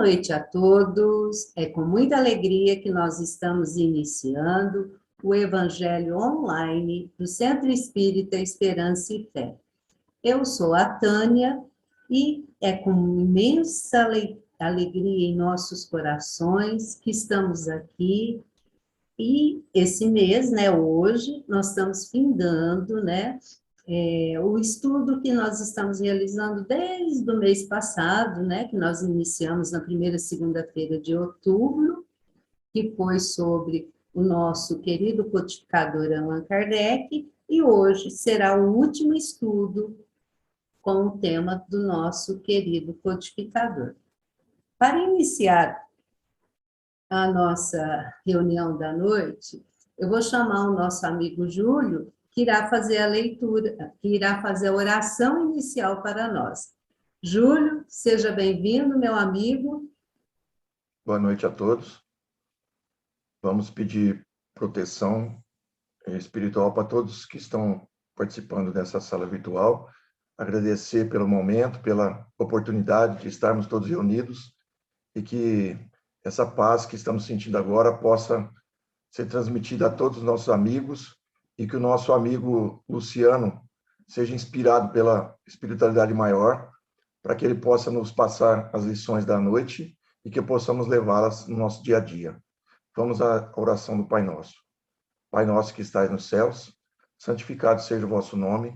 noite a todos. É com muita alegria que nós estamos iniciando o Evangelho online do Centro Espírita Esperança e Fé. Eu sou a Tânia e é com imensa alegria em nossos corações que estamos aqui. E esse mês, hoje, nós estamos findando, o estudo que nós estamos realizando desde o mês passado, que nós iniciamos na primeira segunda-feira de outubro, que foi sobre o nosso querido codificador Allan Kardec, e hoje será o último estudo com o tema do nosso querido codificador. Para iniciar a nossa reunião da noite, eu vou chamar o nosso amigo Júlio, que irá fazer a leitura, que irá fazer a oração inicial para nós. Júlio, seja bem-vindo, meu amigo. Boa noite a todos. Vamos pedir proteção espiritual para todos que estão participando dessa sala virtual. Agradecer pelo momento, pela oportunidade de estarmos todos reunidos e que essa paz que estamos sentindo agora possa ser transmitida a todos os nossos amigos e que o nosso amigo Luciano seja inspirado pela espiritualidade maior para que ele possa nos passar as lições da noite e que possamos levá-las no nosso dia a dia. Vamos à oração do Pai Nosso. Pai nosso que estais nos céus, santificado seja o vosso nome,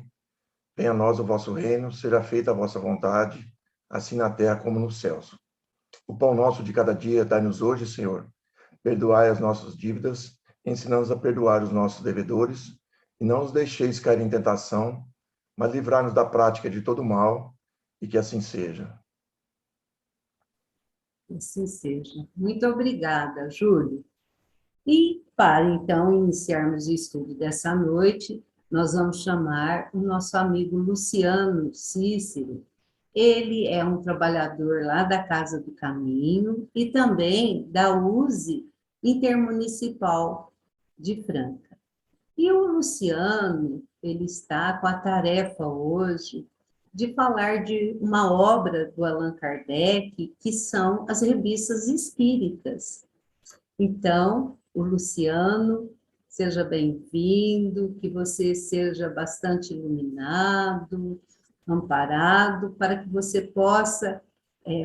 venha a nós o vosso reino, seja feita a vossa vontade, assim na terra como nos céus. O pão nosso de cada dia dai-nos hoje, Senhor. Perdoai as nossas dívidas, ensinamos a perdoar os nossos devedores, e não nos deixeis cair em tentação, mas livrai-nos da prática de todo mal, e que assim seja. Assim seja. Muito obrigada, Júlio. E para, então, iniciarmos o estudo dessa noite, nós vamos chamar o nosso amigo Luciano Cícero. Ele é um trabalhador lá da Casa do Caminho e também da USE Intermunicipal de Franca. E o Luciano, ele está com a tarefa hoje de falar de uma obra do Allan Kardec, que são as revistas espíritas. Então, o Luciano, seja bem-vindo, que você seja bastante iluminado, amparado, para que você possa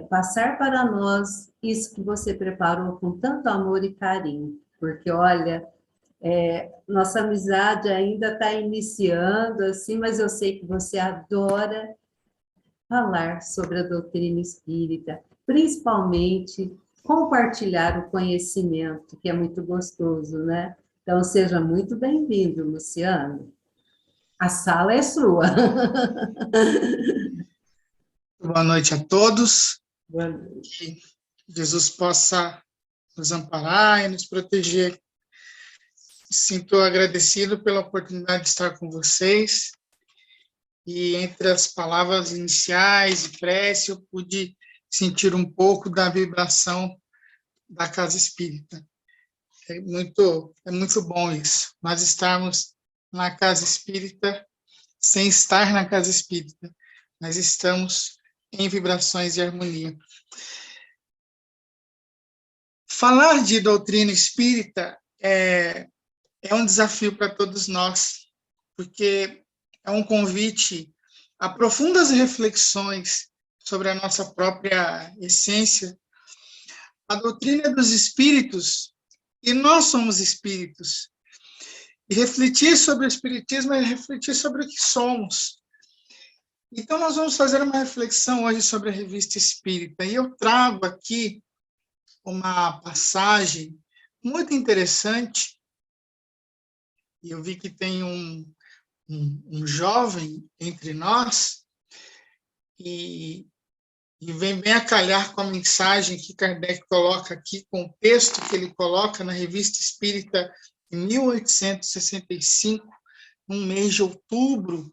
passar para nós isso que você preparou com tanto amor e carinho, porque, olha, nossa amizade ainda está iniciando, assim, mas eu sei que você adora falar sobre a doutrina espírita, principalmente compartilhar o conhecimento, que é muito gostoso, né? Então, seja muito bem-vindo, Luciano. A sala é sua. Boa noite a todos. Boa noite. Que Jesus possa nos amparar e nos proteger. Me sinto agradecido pela oportunidade de estar com vocês. E entre as palavras iniciais e prece, eu pude sentir um pouco da vibração da Casa Espírita. É muito bom isso. Nós estarmos na Casa Espírita sem estar na Casa Espírita. Nós estamos em vibrações de harmonia. Falar de doutrina espírita é um desafio para todos nós, porque é um convite a profundas reflexões sobre a nossa própria essência. A doutrina dos espíritos, e nós somos espíritos, e refletir sobre o espiritismo é refletir sobre o que somos. Então, nós vamos fazer uma reflexão hoje sobre a Revista Espírita, e eu trago aqui uma passagem muito interessante, e eu vi que tem um jovem entre nós, e vem bem a calhar com a mensagem que Kardec coloca aqui, com o texto que ele coloca na Revista Espírita em 1865, no mês de outubro,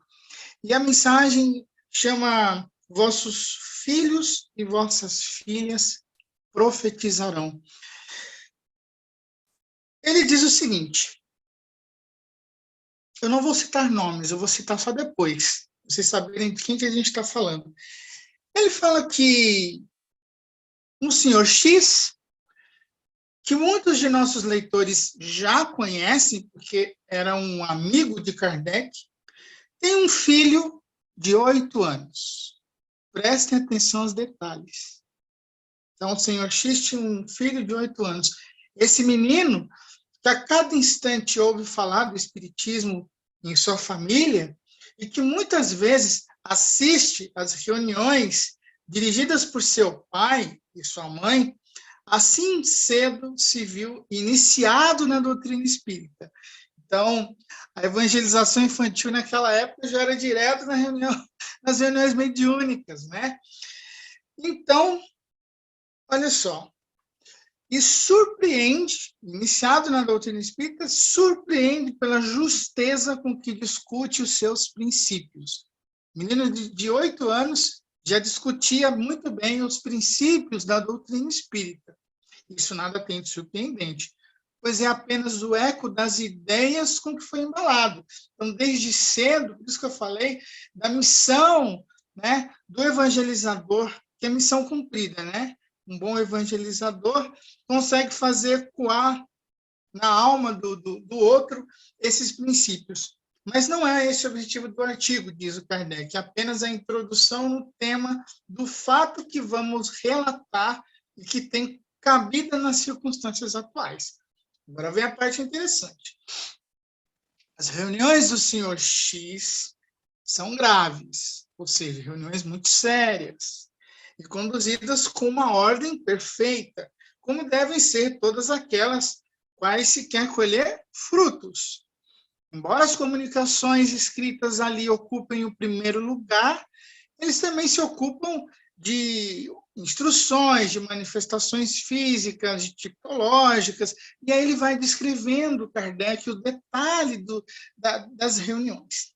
e a mensagem chama vossos filhos e vossas filhas profetizarão. Ele diz o seguinte, eu não vou citar nomes, eu vou citar só depois, vocês saberem de quem que a gente está falando. Ele fala que um senhor X, que muitos de nossos leitores já conhecem, porque era um amigo de Kardec, tem um filho de 8 anos. Prestem atenção aos detalhes. Então, o senhor X tinha um filho de 8 anos. Esse menino, que a cada instante ouve falar do espiritismo em sua família, e que muitas vezes assiste às reuniões dirigidas por seu pai e sua mãe, assim cedo se viu iniciado na doutrina espírita. Então, a evangelização infantil naquela época já era direto nas reuniões mediúnicas, né? Então, olha só, e surpreende, iniciado na doutrina espírita, surpreende pela justeza com que discute os seus princípios. O menino de 8 anos já discutia muito bem os princípios da doutrina espírita. Isso nada tem de surpreendente, pois é apenas o eco das ideias com que foi embalado. Então, desde cedo, por isso que eu falei da missão, né, do evangelizador, que é missão cumprida, né? Um bom evangelizador consegue fazer ecoar na alma do outro esses princípios. Mas não é esse o objetivo do artigo, diz o Kardec, é apenas a introdução no tema do fato que vamos relatar e que tem cabida nas circunstâncias atuais. Agora vem a parte interessante. As reuniões do senhor X são graves, ou seja, reuniões muito sérias, e conduzidas com uma ordem perfeita, como devem ser todas aquelas quais se quer colher frutos. Embora as comunicações escritas ali ocupem o primeiro lugar, eles também se ocupam de instruções, de manifestações físicas, de tipológicas, e aí ele vai descrevendo, Kardec, o detalhe das reuniões.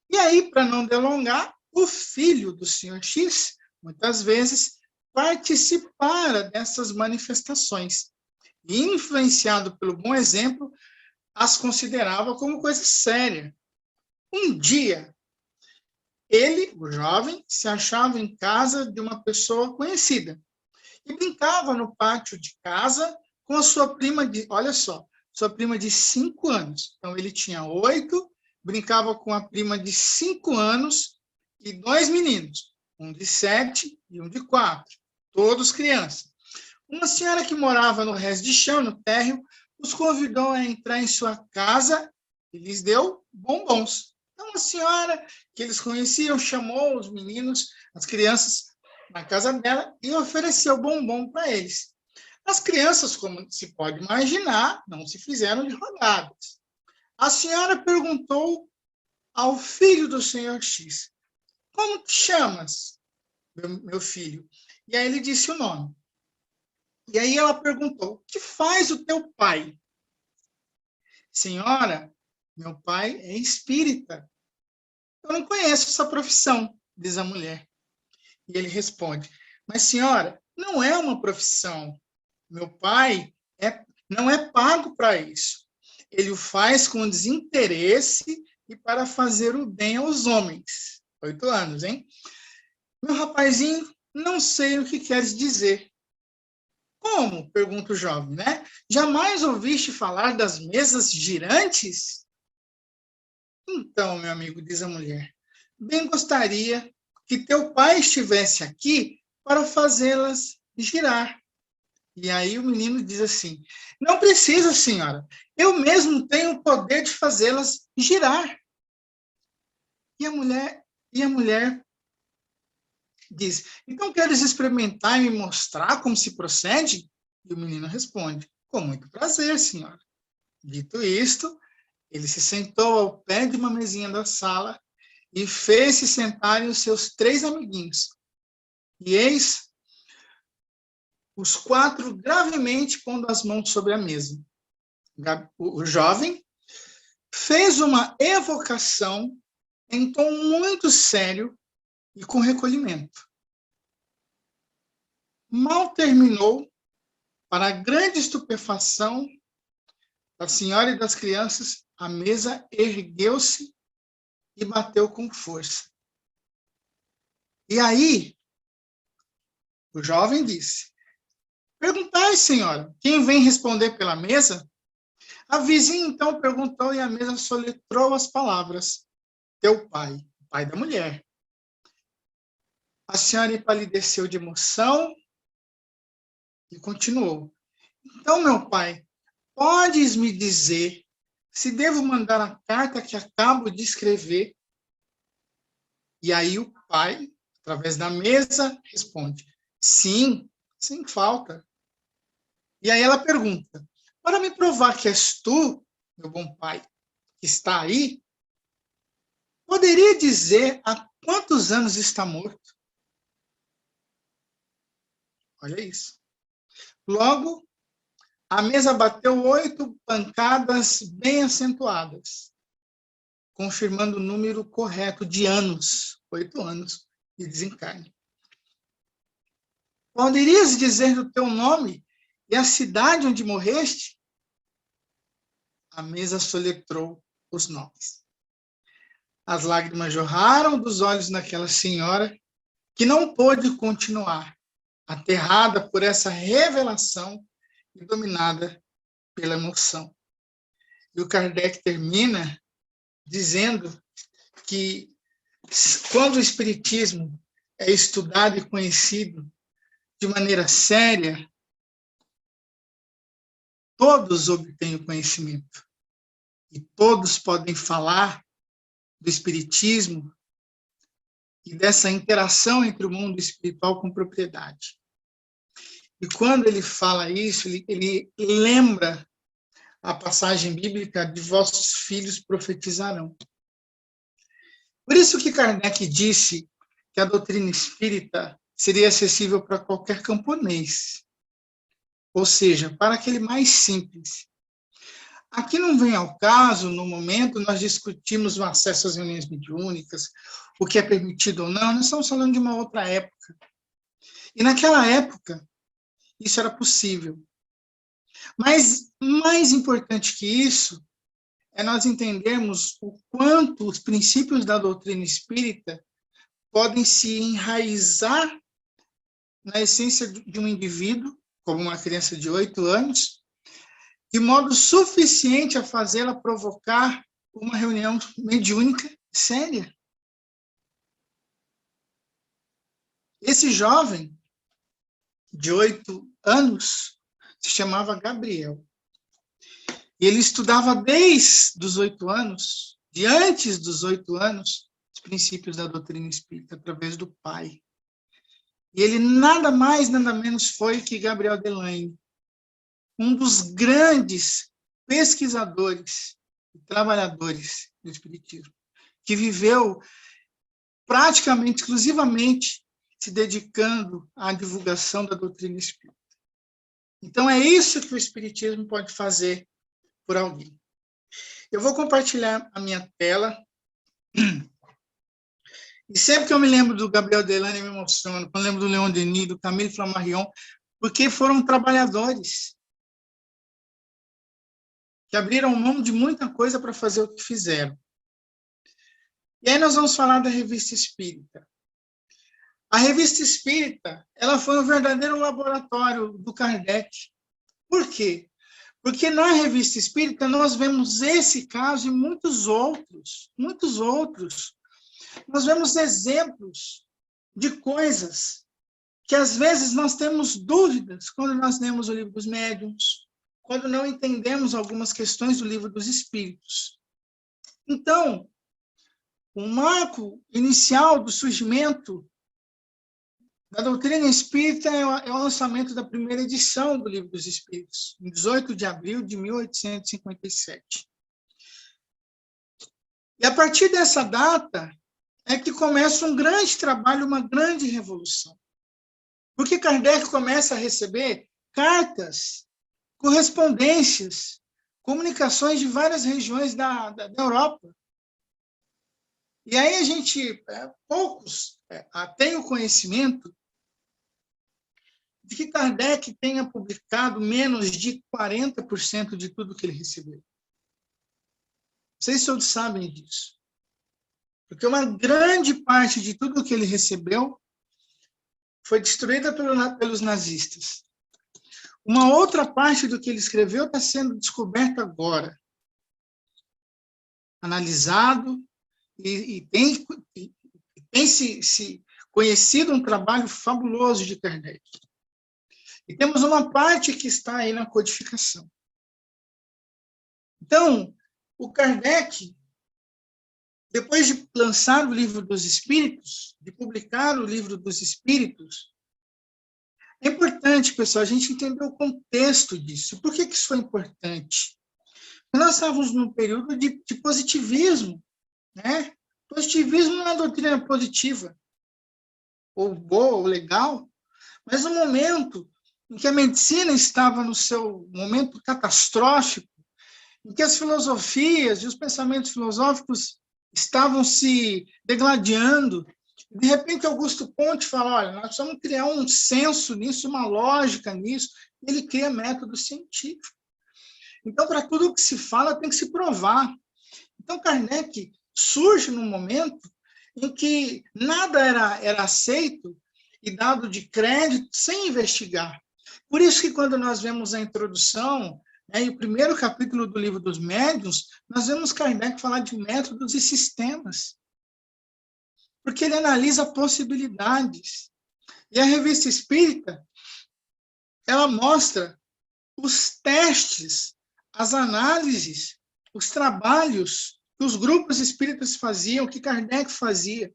E aí, para não delongar, o filho do senhor X, muitas vezes, participara dessas manifestações, e, influenciado pelo bom exemplo, as considerava como coisa séria. Um dia, ele, o jovem, se achava em casa de uma pessoa conhecida e brincava no pátio de casa com a sua prima olha só, sua prima de 5 anos. Então, ele tinha 8, brincava com a prima de 5 anos e 2 meninos, um de 7 e um de 4, todos crianças. Uma senhora que morava no resto de chão, no térreo, os convidou a entrar em sua casa e lhes deu bombons. Então, a senhora que eles conheciam chamou os meninos, as crianças, na casa dela e ofereceu bombom para eles. As crianças, como se pode imaginar, não se fizeram de rogadas. A senhora perguntou ao filho do senhor X, como te chamas, meu filho? E aí ele disse o nome. E aí ela perguntou, o que faz o teu pai? Senhora, meu pai é espírita. Eu não conheço essa profissão, diz a mulher. E ele responde, mas senhora, não é uma profissão. Meu pai não é pago para isso. Ele o faz com desinteresse e para fazer o bem aos homens. 8 anos, hein? Meu rapazinho, não sei o que queres dizer. Como? Pergunta o jovem, né? Jamais ouviste falar das mesas girantes? Então, meu amigo, diz a mulher, bem gostaria que teu pai estivesse aqui para fazê-las girar. E aí o menino diz assim, não precisa, senhora, eu mesmo tenho o poder de fazê-las girar. E a mulher diz, então queres experimentar e me mostrar como se procede? E o menino responde, com muito prazer, senhora. Dito isto, ele se sentou ao pé de uma mesinha da sala e fez-se sentarem os seus 3 amiguinhos. E eis os 4 gravemente pondo as mãos sobre a mesa. O jovem fez uma evocação em tom muito sério e com recolhimento. Mal terminou, para a grande estupefação da senhora e das crianças, a mesa ergueu-se e bateu com força. E aí, O jovem disse: perguntai, senhora, quem vem responder pela mesa? A vizinha então perguntou e a mesa soletrou as palavras: teu pai, o pai da mulher. A senhora empalideceu de emoção e continuou: então, meu pai, podes me dizer se devo mandar a carta que acabo de escrever? E aí o pai, através da mesa, responde: sim, sem falta. E aí ela pergunta: para me provar que és tu, meu bom pai, que está aí, poderia dizer há quantos anos está morto? Olha isso. Logo, a mesa bateu 8 pancadas bem acentuadas, confirmando o número correto de anos, 8 anos de desencarne. Poderias dizer o teu nome e a cidade onde morreste? A mesa soletrou os nomes. As lágrimas jorraram dos olhos daquela senhora, que não pôde continuar, aterrada por essa revelação e dominada pela emoção. E o Kardec termina dizendo que quando o Espiritismo é estudado e conhecido de maneira séria, todos obtêm o conhecimento e todos podem falar do Espiritismo e dessa interação entre o mundo espiritual com propriedade. E quando ele fala isso, ele lembra a passagem bíblica de vossos filhos profetizarão. Por isso que Kardec disse que a doutrina espírita seria acessível para qualquer camponês, ou seja, para aquele mais simples. Aqui não vem ao caso, no momento, nós discutimos o acesso às reuniões mediúnicas, o que é permitido ou não, nós estamos falando de uma outra época. E naquela época, isso era possível. Mas mais importante que isso é nós entendermos o quanto os princípios da doutrina espírita podem se enraizar na essência de um indivíduo, como uma criança de 8 anos, de modo suficiente a fazê-la provocar uma reunião mediúnica séria. Esse jovem, de 8 anos, se chamava Gabriel. E ele estudava desde os 8 anos, de antes dos 8 anos, os princípios da doutrina espírita, através do pai. E ele nada mais, nada menos foi que Gabriel Delaine, um dos grandes pesquisadores e trabalhadores do espiritismo, que viveu praticamente, exclusivamente, se dedicando à divulgação da doutrina espírita. Então, é isso que o espiritismo pode fazer por alguém. Eu vou compartilhar a minha tela. E sempre que eu me lembro do Gabriel Delaine, eu me emociono. Quando eu lembro do Leon Denis, do Camille Flammarion, porque foram trabalhadores que abriram mão de muita coisa para fazer o que fizeram. E aí nós vamos falar da Revista Espírita. A Revista Espírita, ela foi um verdadeiro laboratório do Kardec. Por quê? Porque na Revista Espírita nós vemos esse caso e muitos outros. Nós vemos exemplos de coisas que às vezes nós temos dúvidas quando nós lemos o Livro dos Médiuns, quando não entendemos algumas questões do Livro dos Espíritos. Então, o marco inicial do surgimento da doutrina espírita é o lançamento da primeira edição do Livro dos Espíritos, em 18 de abril de 1857. E a partir dessa data é que começa um grande trabalho, uma grande revolução. Porque Kardec começa a receber cartas, correspondências, comunicações de várias regiões da Europa. E aí a gente, poucos têm o conhecimento de que Kardec tenha publicado menos de 40% de tudo que ele recebeu. Não sei se todos sabem disso. Porque uma grande parte de tudo que ele recebeu foi destruída pelos nazistas. Uma outra parte do que ele escreveu está sendo descoberta agora, analisado, e tem se conhecido um trabalho fabuloso de Kardec. E temos uma parte que está aí na codificação. Então, o Kardec, depois de lançar o Livro dos Espíritos, de publicar o Livro dos Espíritos, é importante, pessoal, a gente entender o contexto disso. Por que isso foi importante? Nós estávamos num período de positivismo, né? Positivismo não é uma doutrina positiva, ou boa, ou legal, mas no momento em que a medicina estava no seu momento catastrófico, em que as filosofias e os pensamentos filosóficos estavam se degladiando, de repente Augusto Comte fala, olha, nós precisamos criar um senso nisso, uma lógica nisso, e ele cria método científico. Então, para tudo que se fala, tem que se provar. Então, Kardec surge num momento em que nada era aceito e dado de crédito sem investigar. Por isso que quando nós vemos a introdução, e o primeiro capítulo do Livro dos Médiuns, nós vemos Kardec falar de métodos e sistemas, porque ele analisa possibilidades. E a Revista Espírita, ela mostra os testes, as análises, os trabalhos que os grupos espíritas faziam, que Kardec fazia,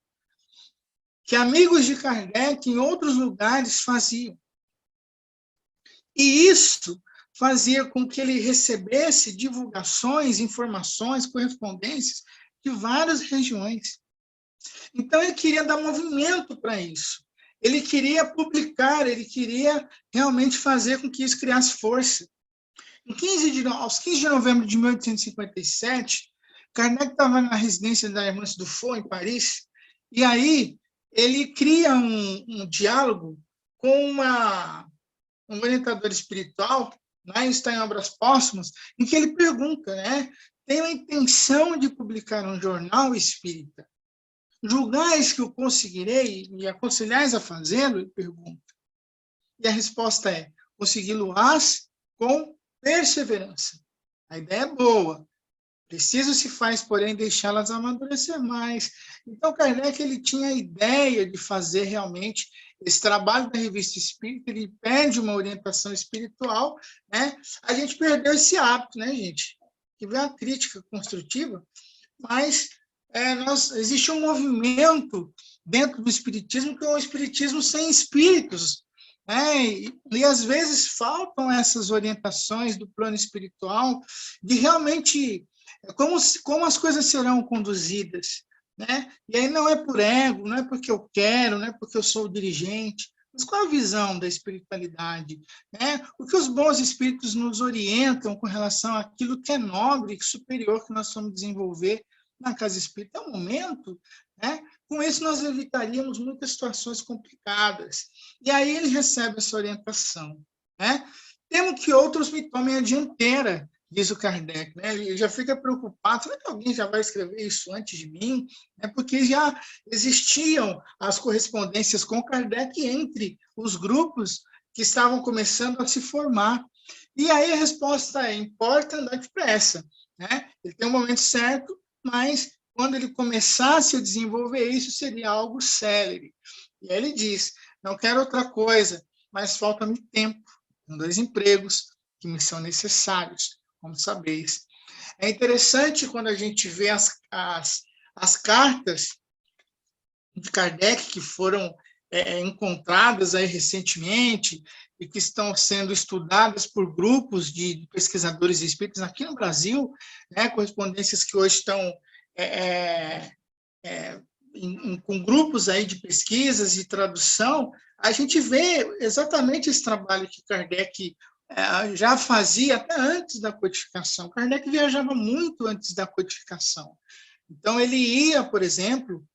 que amigos de Kardec em outros lugares faziam. E isso fazia com que ele recebesse divulgações, informações, correspondências de várias regiões. Então, ele queria dar movimento para isso. Ele queria publicar, ele queria realmente fazer com que isso criasse força. Aos 15 de novembro de 1857, Kardec estava na residência da Hermance Dufour, em Paris, e aí ele cria um diálogo com um orientador espiritual, está em Obras Póstumas, em que ele pergunta, tenho a intenção de publicar um jornal espírita. Julgais que o conseguirei e aconselhais a fazê-lo? Ele pergunta. E a resposta é, consegui-lo-ás com perseverança. A ideia é boa. Preciso se faz, porém, deixá-las amadurecer mais. Então, Kardec ele tinha a ideia de fazer realmente esse trabalho da Revista Espírita, ele pede uma orientação espiritual, A gente perdeu esse hábito, gente? Que vem a crítica construtiva, mas existe um movimento dentro do espiritismo que é um espiritismo sem espíritos, e às vezes faltam essas orientações do plano espiritual de realmente como as coisas serão conduzidas, E aí não é por ego, não é porque eu quero, não é porque eu sou o dirigente, mas qual a visão da espiritualidade, O que os bons espíritos nos orientam com relação àquilo que é nobre e superior que nós vamos desenvolver na casa espírita. É um momento, com isso nós evitaríamos muitas situações complicadas. E aí ele recebe essa orientação, Temo que outros me tomem a dianteira, diz o Kardec, Ele já fica preocupado, será que alguém já vai escrever isso antes de mim? Porque já existiam as correspondências com Kardec entre os grupos que estavam começando a se formar. E aí a resposta é, importa andar depressa, Ele tem um momento certo, mas quando ele começasse a desenvolver isso, seria algo célere. E aí ele diz, não quero outra coisa, mas falta-me tempo, com 2 empregos que me são necessários, como sabeis. É interessante quando a gente vê as cartas de Kardec que foram encontradas aí recentemente e que estão sendo estudadas por grupos de pesquisadores espíritas aqui no Brasil, correspondências que hoje estão com grupos aí de pesquisas e tradução, a gente vê exatamente esse trabalho que Kardec já fazia até antes da codificação. Kardec viajava muito antes da codificação. Então, ele ia, por exemplo,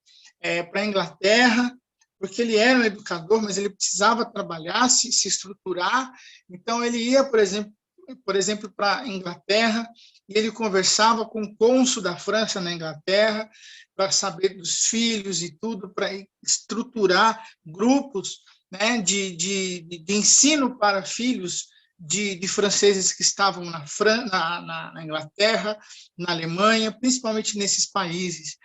para a Inglaterra, porque ele era um educador, mas ele precisava trabalhar, se estruturar. Então, ele ia, por exemplo, para a Inglaterra, e ele conversava com o cônsul da França na Inglaterra, para saber dos filhos e tudo, para estruturar grupos né, de ensino para filhos de franceses que estavam na Inglaterra, na Alemanha, principalmente nesses países.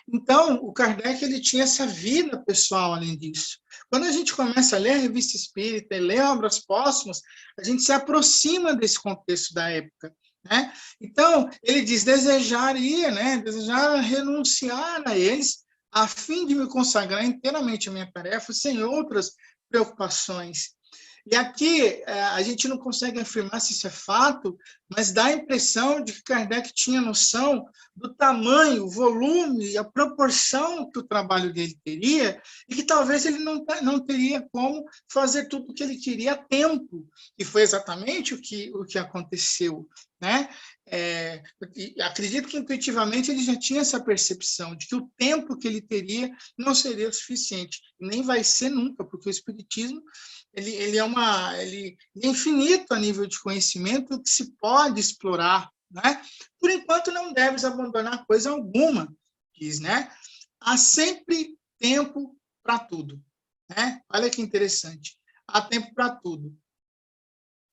Então, o Kardec ele tinha essa vida pessoal além disso. Quando a gente começa a ler a Revista Espírita e ler obras póstumas, a gente se aproxima desse contexto da época, né? Então, ele diz, desejar renunciar a eles, a fim de me consagrar inteiramente à minha tarefa, sem outras preocupações. E aqui a gente não consegue afirmar se isso é fato, mas dá a impressão de que Kardec tinha noção do tamanho, o volume e a proporção que o trabalho dele teria, e que talvez ele não teria como fazer tudo o que ele queria a tempo, e foi exatamente o que aconteceu, né? Acredito que intuitivamente ele já tinha essa percepção de que o tempo que ele teria não seria o suficiente, nem vai ser nunca, porque o Espiritismo ele é infinito a nível de conhecimento que se pode explorar, né? Por enquanto não deves abandonar coisa alguma, diz, né? Há sempre tempo para tudo, né? Olha que interessante. Há tempo para tudo.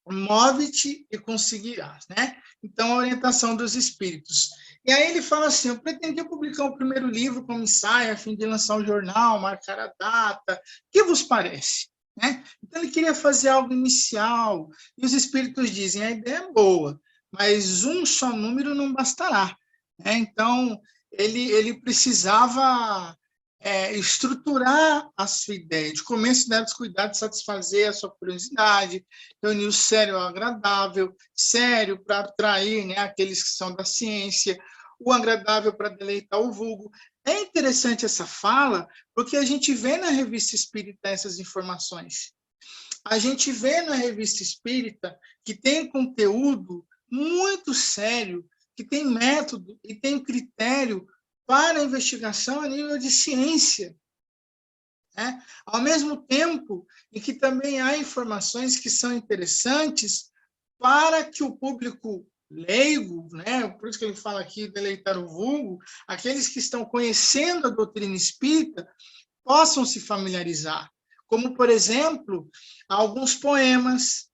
Move-te e conseguirás, né? Então, a orientação dos espíritos. E aí ele fala assim, eu pretendia publicar o primeiro livro como ensaio, a fim de lançar um jornal, marcar a data. O que vos parece? Né? Então, ele queria fazer algo inicial. E os espíritos dizem, a ideia é boa, mas um só número não bastará. Né? Então, ele precisava estruturar a sua ideia. De começo, deve descuidar de satisfazer a sua curiosidade, reunir o sério ao agradável, sério para atrair, né, aqueles que são da ciência, o agradável para deleitar o vulgo. É interessante essa fala, porque a gente vê na Revista Espírita essas informações. A gente vê na Revista Espírita que tem conteúdo muito sério, que tem método e tem critério para a investigação a nível de ciência. Né? Ao mesmo tempo em que também há informações que são interessantes para que o público leigo, né? Por isso que ele fala aqui, deleitar o vulgo, aqueles que estão conhecendo a doutrina espírita, possam se familiarizar. Como, por exemplo, alguns poemas,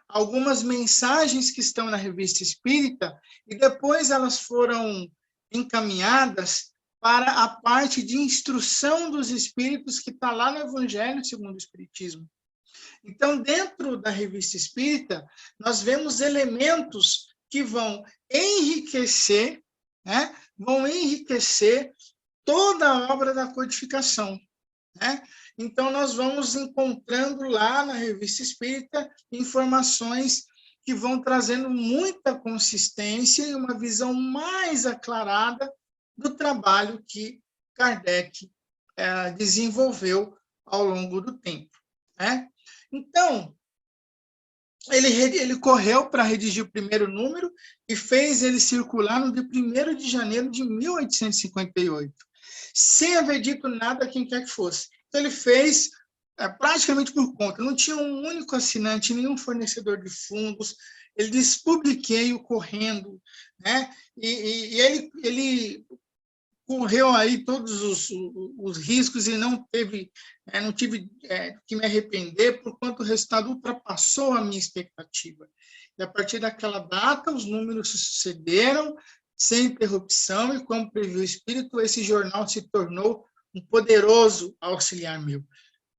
algumas mensagens que estão na Revista Espírita, e depois elas foram encaminhadas para a parte de instrução dos espíritos que está lá no Evangelho segundo o Espiritismo. Então, dentro da Revista Espírita, nós vemos elementos que vão enriquecer, né? Vão enriquecer toda a obra da codificação. Né? Então, nós vamos encontrando lá na Revista Espírita informações que vão trazendo muita consistência e uma visão mais aclarada do trabalho que Kardec desenvolveu ao longo do tempo. Né? Então, ele correu para redigir o primeiro número e fez ele circular no dia 1º de janeiro de 1858, sem haver dito nada a quem quer que fosse. Então, ele fez praticamente por conta, não tinha um único assinante, nenhum fornecedor de fundos, ele disse, publiquei-o correndo, né? E ele correu aí todos os riscos e não tive que me arrepender, porquanto o resultado ultrapassou a minha expectativa. E a partir daquela data, os números se sucederam sem interrupção, e como previu o Espírito, esse jornal se tornou um poderoso auxiliar meu.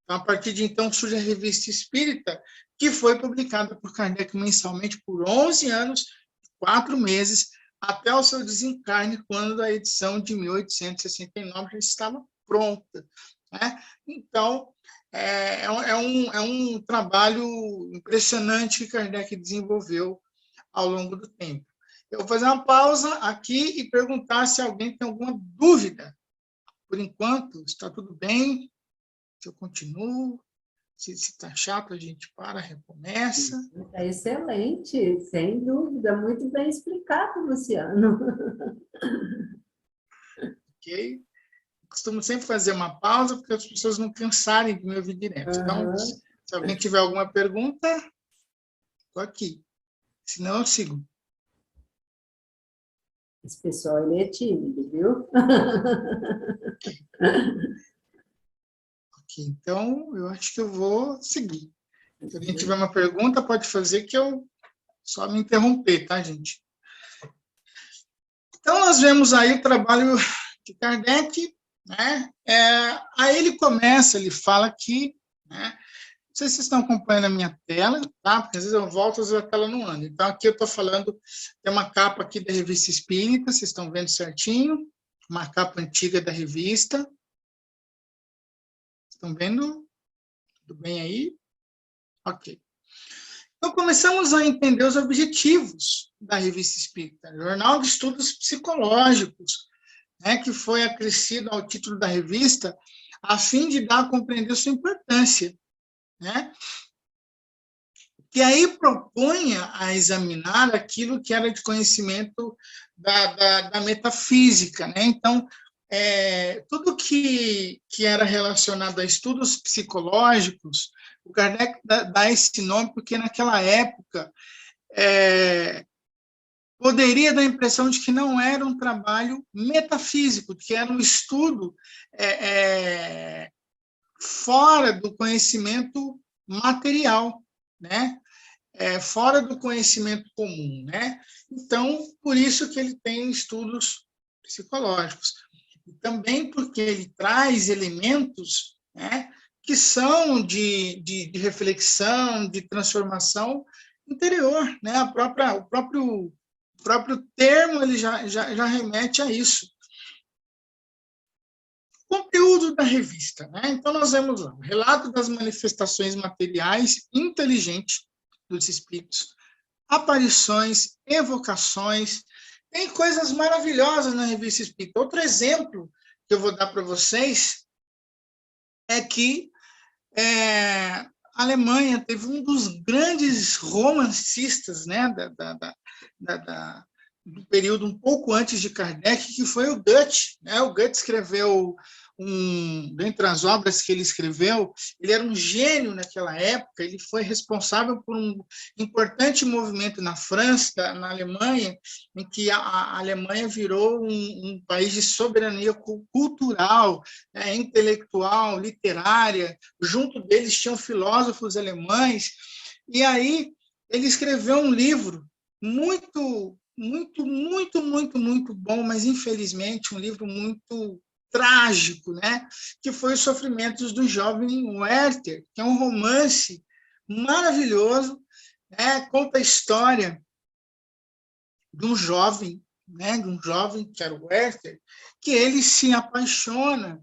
Então, a partir de então, surge a Revista Espírita, que foi publicada por Kardec mensalmente por 11 anos, 4 meses, até o seu desencarne, quando a edição de 1869 já estava pronta. Né? Então, é um trabalho impressionante que Kardec desenvolveu ao longo do tempo. Eu vou fazer uma pausa aqui e perguntar se alguém tem alguma dúvida. Por enquanto, está tudo bem? Se eu continuo? Se está chato, a gente para, recomeça. É excelente, sem dúvida, muito bem explicado, Luciano. Ok? Costumo sempre fazer uma pausa, porque as pessoas não cansarem de me ouvir direto. Então, se alguém tiver alguma pergunta, estou aqui. Senão, eu sigo. Esse pessoal, ele é tímido, viu? Ok, então eu acho que eu vou seguir. Se alguém tiver uma pergunta, pode fazer que eu só me interromper, tá, gente? Então, nós vemos aí o trabalho de Kardec, né? Aí ele começa, ele fala que, né? Não sei se vocês estão acompanhando a minha tela, tá? Porque às vezes eu volto, às vezes a tela não anda. Então, aqui eu estou falando, tem uma capa aqui da Revista Espírita, vocês estão vendo certinho, uma capa antiga da revista. Estão vendo? Tudo bem aí? Ok. Então, começamos a entender os objetivos da Revista Espírita, Jornal de Estudos Psicológicos, né, que foi acrescido ao título da revista, a fim de dar a compreender sua importância, né? Que aí propunha a examinar aquilo que era de conhecimento da metafísica, né? Então, tudo que era relacionado a estudos psicológicos, o Kardec dá esse nome porque, naquela época, poderia dar a impressão de que não era um trabalho metafísico, que era um estudo fora do conhecimento material, né? Fora do conhecimento comum, né? Então, por isso que ele tem estudos psicológicos. E também porque ele traz elementos, né, que são de reflexão, de transformação interior, né? O próprio termo ele já remete a isso. Conteúdo da revista, né? Então, nós vemos lá o relato das manifestações materiais inteligentes dos espíritos, aparições, evocações, tem coisas maravilhosas na Revista Espírita. Outro exemplo que eu vou dar para vocês é que a Alemanha teve um dos grandes romancistas, né, do período um pouco antes de Kardec, que foi o Goethe, né? O Goethe escreveu dentre as obras que ele escreveu, ele era um gênio naquela época, ele foi responsável por um importante movimento na França, na Alemanha, em que a Alemanha virou um país de soberania cultural, né, intelectual, literária. Junto deles tinham filósofos alemães, e aí ele escreveu um livro muito bom, mas infelizmente um livro muito trágico, né? Que foi Os Sofrimentos do Jovem Werther, que é um romance maravilhoso, né? Conta a história de um jovem, né? De um jovem que era o Werther, que ele se apaixona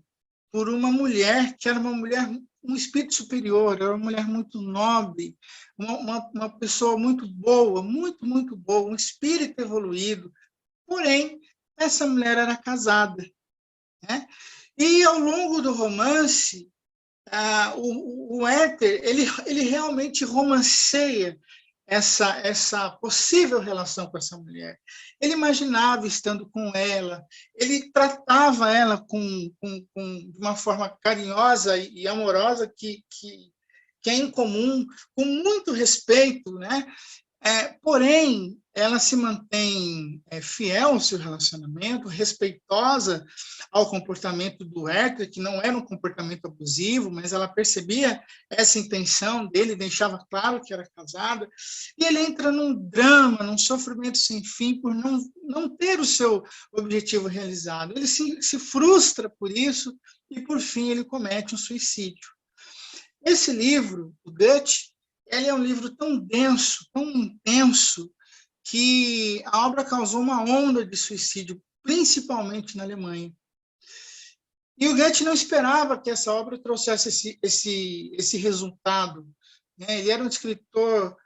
por uma mulher que era uma mulher, um espírito superior, era uma mulher muito nobre, uma pessoa muito boa, muito boa, um espírito evoluído. Porém, essa mulher era casada, né? E, ao longo do romance, o Werther, ele realmente romanceia essa possível relação com essa mulher. Ele imaginava estando com ela, ele tratava ela de uma forma carinhosa e amorosa que é incomum, com muito respeito, né? Porém, ela se mantém fiel ao seu relacionamento, respeitosa ao comportamento do Werther, que não era um comportamento abusivo, mas ela percebia essa intenção dele, deixava claro que era casada, e ele entra num drama, num sofrimento sem fim por não ter o seu objetivo realizado. Ele se frustra por isso e, por fim, ele comete um suicídio. Esse livro, o Goethe, ele é um livro tão denso, tão intenso, que a obra causou uma onda de suicídio, principalmente na Alemanha. E o Goethe não esperava que essa obra trouxesse esse resultado, né? Ele era um escritor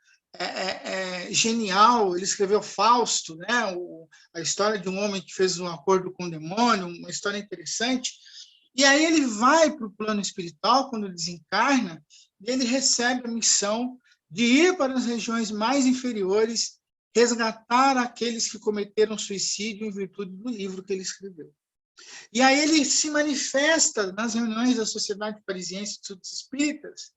genial, ele escreveu Fausto, né? A história de um homem que fez um acordo com o demônio, uma história interessante. E aí ele vai para o plano espiritual, quando desencarna, e ele recebe a missão de ir para as regiões mais inferiores, resgatar aqueles que cometeram suicídio em virtude do livro que ele escreveu. E aí ele se manifesta nas reuniões da Sociedade Parisiense de Estudos Espíritas,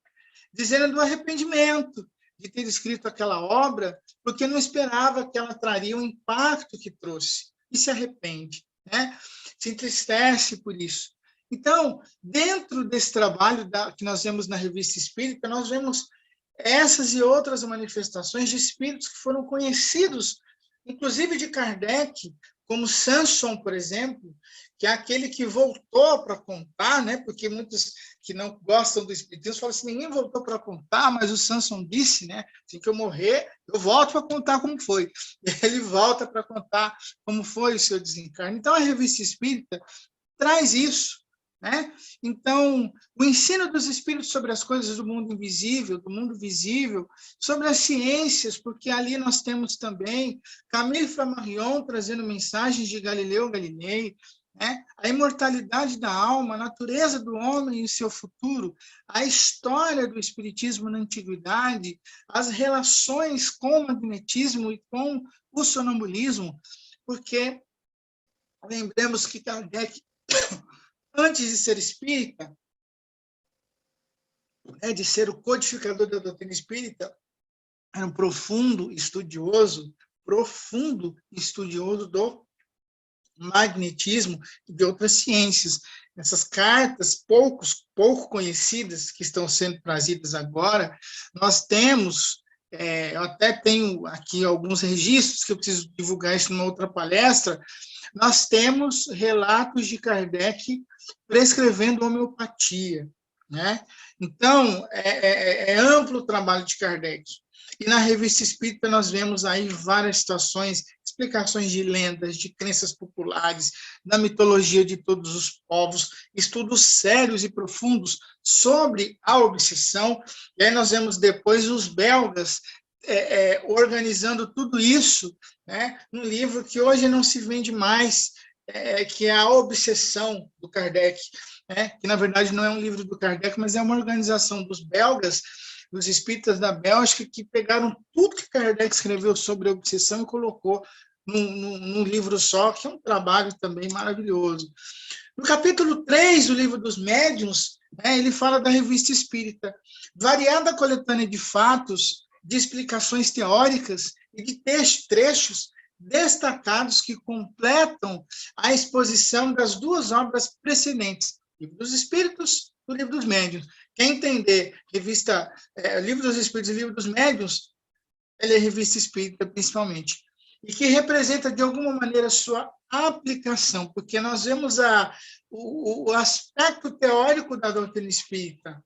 dizendo do arrependimento de ter escrito aquela obra, porque não esperava que ela traria o impacto que trouxe, e se arrepende, né? Se entristece por isso. Então, dentro desse trabalho que nós vemos na Revista Espírita, nós vemos essas e outras manifestações de espíritos que foram conhecidos, inclusive de Kardec, como Samson, por exemplo, que é aquele que voltou para contar, né? Porque muitos que não gostam do espiritismo falam assim, ninguém voltou para contar, mas o Samson disse, né? Assim que eu morrer, eu volto para contar como foi. E ele volta para contar como foi o seu desencarne. Então, a Revista Espírita traz isso, né? Então, o ensino dos espíritos sobre as coisas do mundo invisível, do mundo visível, sobre as ciências, porque ali nós temos também Camille Flammarion trazendo mensagens de Galileu Galilei, né? A imortalidade da alma, a natureza do homem e o seu futuro, a história do espiritismo na antiguidade, as relações com o magnetismo e com o sonambulismo, porque lembremos que Kardec, antes de ser espírita, de ser o codificador da doutrina espírita, era um profundo estudioso do magnetismo e de outras ciências. Essas cartas pouco conhecidas que estão sendo trazidas agora, nós temos, eu até tenho aqui alguns registros que eu preciso divulgar isso numa outra palestra, nós temos relatos de Kardec prescrevendo homeopatia, né? Então, é amplo o trabalho de Kardec. E na Revista Espírita nós vemos aí várias situações, explicações de lendas, de crenças populares, da mitologia de todos os povos, estudos sérios e profundos sobre a obsessão. E aí nós vemos depois os belgas organizando tudo isso, né, num livro que hoje não se vende mais, que é A Obsessão, do Kardec, né, que na verdade não é um livro do Kardec, mas é uma organização dos belgas, dos espíritas da Bélgica, que pegaram tudo que Kardec escreveu sobre a obsessão e colocou num livro só, que é um trabalho também maravilhoso. No capítulo 3 do Livro dos Médiuns, né, ele fala da Revista Espírita, variada coletânea de fatos, de explicações teóricas e de trechos destacados que completam a exposição das duas obras precedentes, Livro dos Espíritos e o Livro dos Médiuns. Quem entender Livro dos Espíritos e Livro dos Médiuns, ele é Revista Espírita, principalmente, e que representa, de alguma maneira, sua aplicação, porque nós vemos o aspecto teórico da doutrina espírita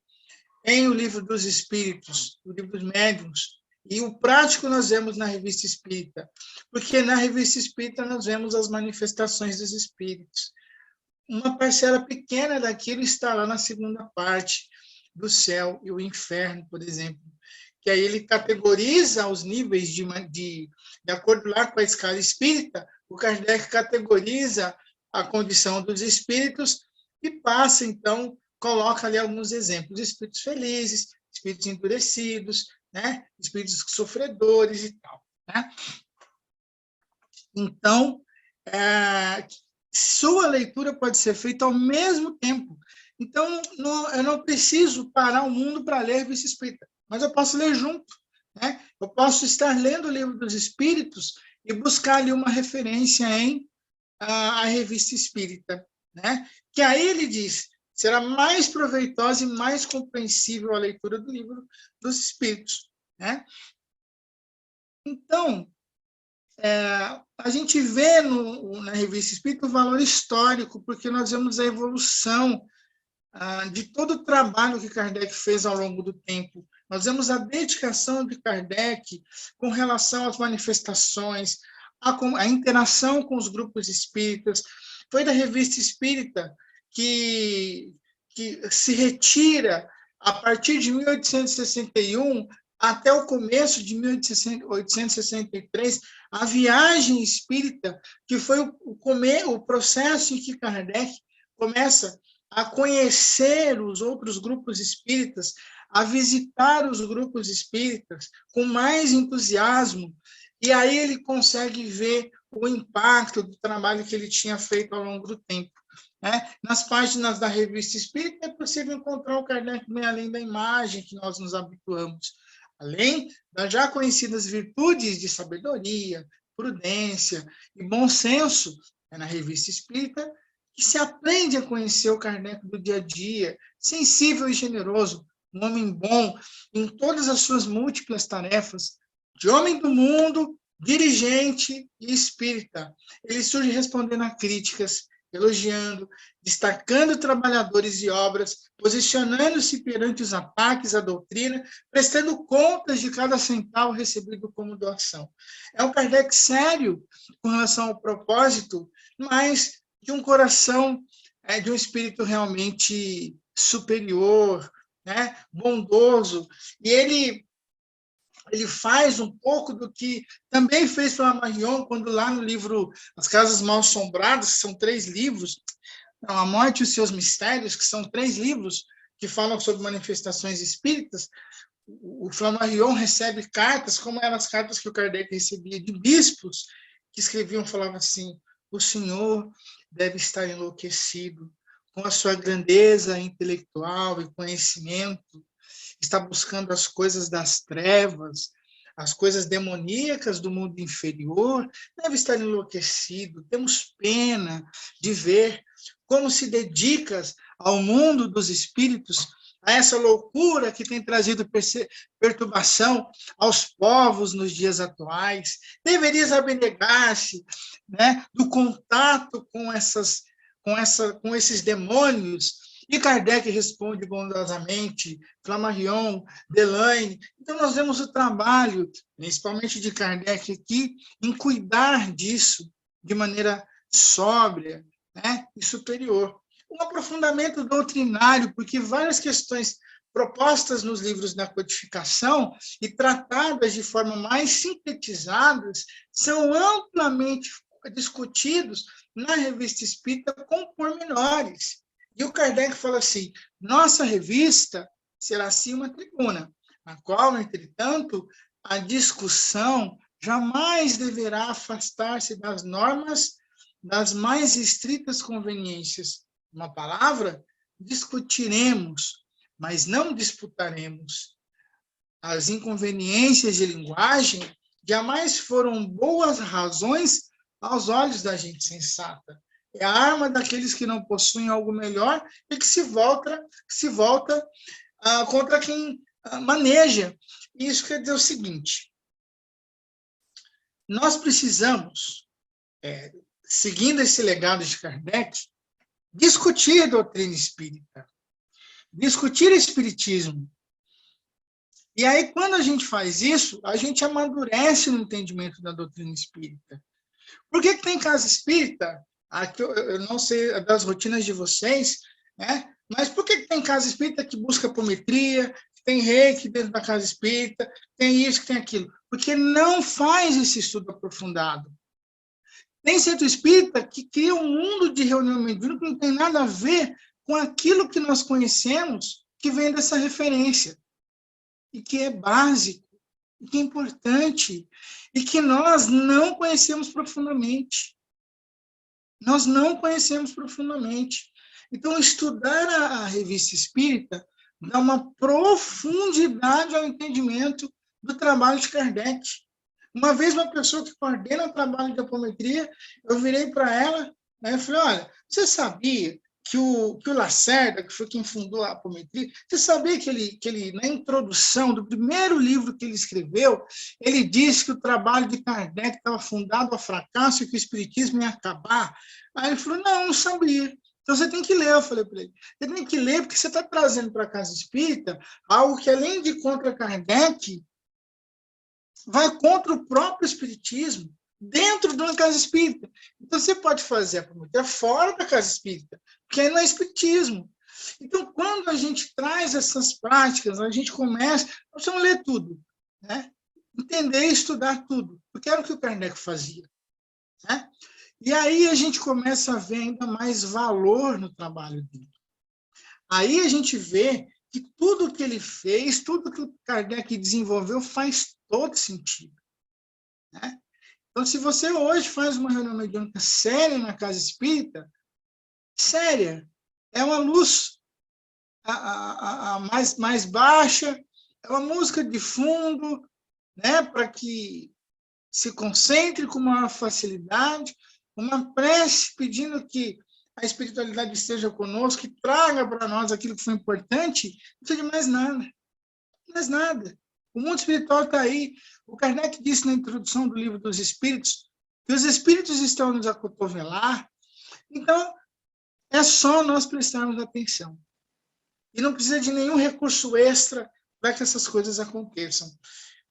em o Livro dos Espíritos, o Livro dos Médiuns, e o prático nós vemos na Revista Espírita, porque na Revista Espírita nós vemos as manifestações dos espíritos. Uma parcela pequena daquilo está lá na segunda parte, do céu e o inferno, por exemplo, que aí ele categoriza os níveis de acordo lá com a escala espírita, o Kardec categoriza a condição dos espíritos e passa, então, coloca ali alguns exemplos, espíritos felizes, espíritos endurecidos, né? Espíritos sofredores e tal, né? Então, sua leitura pode ser feita ao mesmo tempo. Então, eu não preciso parar o mundo para ler a Revista Espírita, mas eu posso ler junto, né? Eu posso estar lendo o Livro dos Espíritos e buscar ali uma referência em a Revista Espírita, né? Que aí ele diz, será mais proveitosa e mais compreensível a leitura do Livro dos Espíritos, né? Então, a gente vê na Revista Espírita o valor histórico, porque nós vemos a evolução de todo o trabalho que Kardec fez ao longo do tempo. Nós vemos a dedicação de Kardec com relação às manifestações, a interação com os grupos espíritas. Foi da Revista Espírita que se retira, a partir de 1861, até o começo de 1863, a viagem espírita, que foi o processo em que Kardec começa a conhecer os outros grupos espíritas, a visitar os grupos espíritas com mais entusiasmo, e aí ele consegue ver o impacto do trabalho que ele tinha feito ao longo do tempo, né? Nas páginas da Revista Espírita é possível encontrar o Kardec bem além da imagem que nós nos habituamos, além das já conhecidas virtudes de sabedoria, prudência e bom senso, na Revista Espírita, que se aprende a conhecer o Kardec do dia a dia, sensível e generoso, um homem bom em todas as suas múltiplas tarefas, de homem do mundo, dirigente e espírita. Ele surge respondendo a críticas, elogiando, destacando trabalhadores e obras, posicionando-se perante os ataques à doutrina, prestando contas de cada centavo recebido como doação. É um Kardec sério com relação ao propósito, mas de um coração, de um espírito realmente superior, né, bondoso. E ele faz um pouco do que também fez Flammarion, quando lá no livro As Casas Mal-Assombradas, que são 3 livros, A Morte e os Seus Mistérios, que são 3 livros que falam sobre manifestações espíritas, o Flammarion recebe cartas, como eram as cartas que o Kardec recebia de bispos, que escreviam, falavam assim: o senhor deve estar enlouquecido com a sua grandeza intelectual e conhecimento, está buscando as coisas das trevas, as coisas demoníacas do mundo inferior, deve estar enlouquecido. Temos pena de ver como se dedicas ao mundo dos espíritos, a essa loucura que tem trazido perturbação aos povos nos dias atuais. Deverias abnegar-se, né, do contato com esses demônios. E Kardec responde bondosamente, Flammarion, Delaine. Então, nós vemos o trabalho, principalmente de Kardec aqui, em cuidar disso de maneira sóbria, né, e superior. Um aprofundamento doutrinário, porque várias questões propostas nos livros da codificação e tratadas de forma mais sintetizadas são amplamente discutidos na Revista Espírita com pormenores. E o Kardec fala assim: nossa revista será assim uma tribuna, na qual, entretanto, a discussão jamais deverá afastar-se das normas das mais estritas conveniências. Uma palavra, discutiremos, mas não disputaremos. As inconveniências de linguagem jamais foram boas razões aos olhos da gente sensata. É a arma daqueles que não possuem algo melhor e que se volta contra quem maneja. Isso quer dizer o seguinte: nós precisamos, seguindo esse legado de Kardec, discutir a doutrina espírita, discutir o espiritismo. E aí, quando a gente faz isso, a gente amadurece no entendimento da doutrina espírita. Por que tem casa espírita? Aqui eu não sei das rotinas de vocês, né? Mas por que tem casa espírita que busca apometria, que tem reiki dentro da casa espírita, tem isso, que tem aquilo? Porque não faz esse estudo aprofundado. Tem centro espírita que cria um mundo de reunião mediúnica que não tem nada a ver com aquilo que nós conhecemos, que vem dessa referência, e que é básico, e que é importante, e que nós não conhecemos profundamente. Nós não conhecemos profundamente. Então, estudar a Revista Espírita dá uma profundidade ao entendimento do trabalho de Kardec. Uma vez, uma pessoa que coordena o trabalho de apometria, eu virei para ela, né, e falei: olha, você sabia que o Lacerda, que foi quem fundou a apometria, você sabia que ele, na introdução do primeiro livro que ele escreveu, ele disse que o trabalho de Kardec estava fundado ao fracasso e que o espiritismo ia acabar? Aí ele falou: não sabia. Então você tem que ler, eu falei para ele. Você tem que ler porque você está trazendo para a casa espírita algo que, além de contra Kardec, vai contra o próprio espiritismo, dentro de uma casa espírita. Então, você pode fazer a apometria fora da casa espírita, porque aí não é espiritismo. Então, quando a gente traz essas práticas, a gente começa, nós precisamos ler tudo, né? Entender e estudar tudo, porque era o que o Kardec fazia, né? E aí a gente começa a ver ainda mais valor no trabalho dele. Aí a gente vê que tudo que ele fez, tudo que o Kardec desenvolveu faz todo sentido, né? Então, se você hoje faz uma reunião mediúnica séria na casa espírita, séria, é uma luz mais baixa, é uma música de fundo, né, para que se concentre com maior facilidade, uma prece pedindo que a espiritualidade esteja conosco, que traga para nós aquilo que foi importante, não precisa de mais nada. Mais nada. O mundo espiritual está aí. O Kardec disse na introdução do Livro dos Espíritos que os espíritos estão nos acotovelar, então é só nós prestarmos atenção. E não precisa de nenhum recurso extra para que essas coisas aconteçam.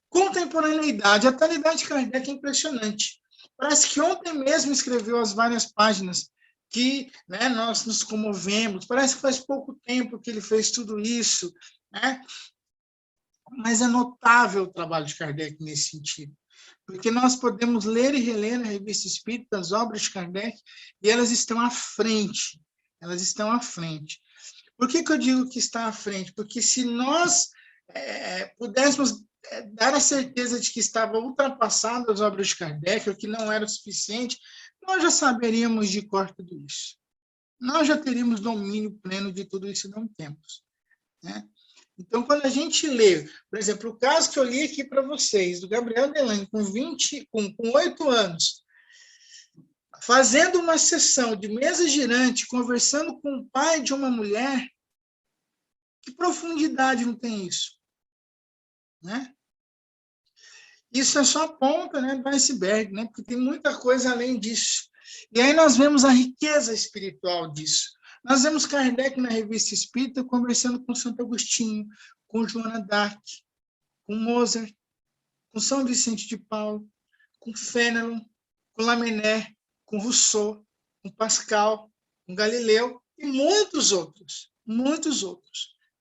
Contemporaneidade. A atualidade de Kardec é impressionante. Parece que ontem mesmo escreveu as várias páginas que, né, nós nos comovemos. Parece que faz pouco tempo que ele fez tudo isso, né? Mas é notável o trabalho de Kardec nesse sentido. Porque nós podemos ler e reler na Revista Espírita as obras de Kardec e elas estão à frente. Elas estão à frente. Por que eu digo que está à frente? Porque se nós pudéssemos dar a certeza de que estava ultrapassado as obras de Kardec, ou que não era o suficiente, nós já saberíamos de cor tudo isso. Nós já teríamos domínio pleno de tudo isso, não temos, né? Então, quando a gente lê, por exemplo, o caso que eu li aqui para vocês, do Gabriel Delane, com 8 anos, fazendo uma sessão de mesa girante, conversando com o pai de uma mulher, que profundidade não tem isso? Né? Isso é só a ponta, né, do iceberg, né? Porque tem muita coisa além disso. E aí nós vemos a riqueza espiritual disso. Nós vemos Kardec na Revista Espírita conversando com Santo Agostinho, com Joana d'Arc, com Mozart, com São Vicente de Paulo, com Fénelon, com Lamennais, com Rousseau, com Pascal, com Galileu e muitos outros,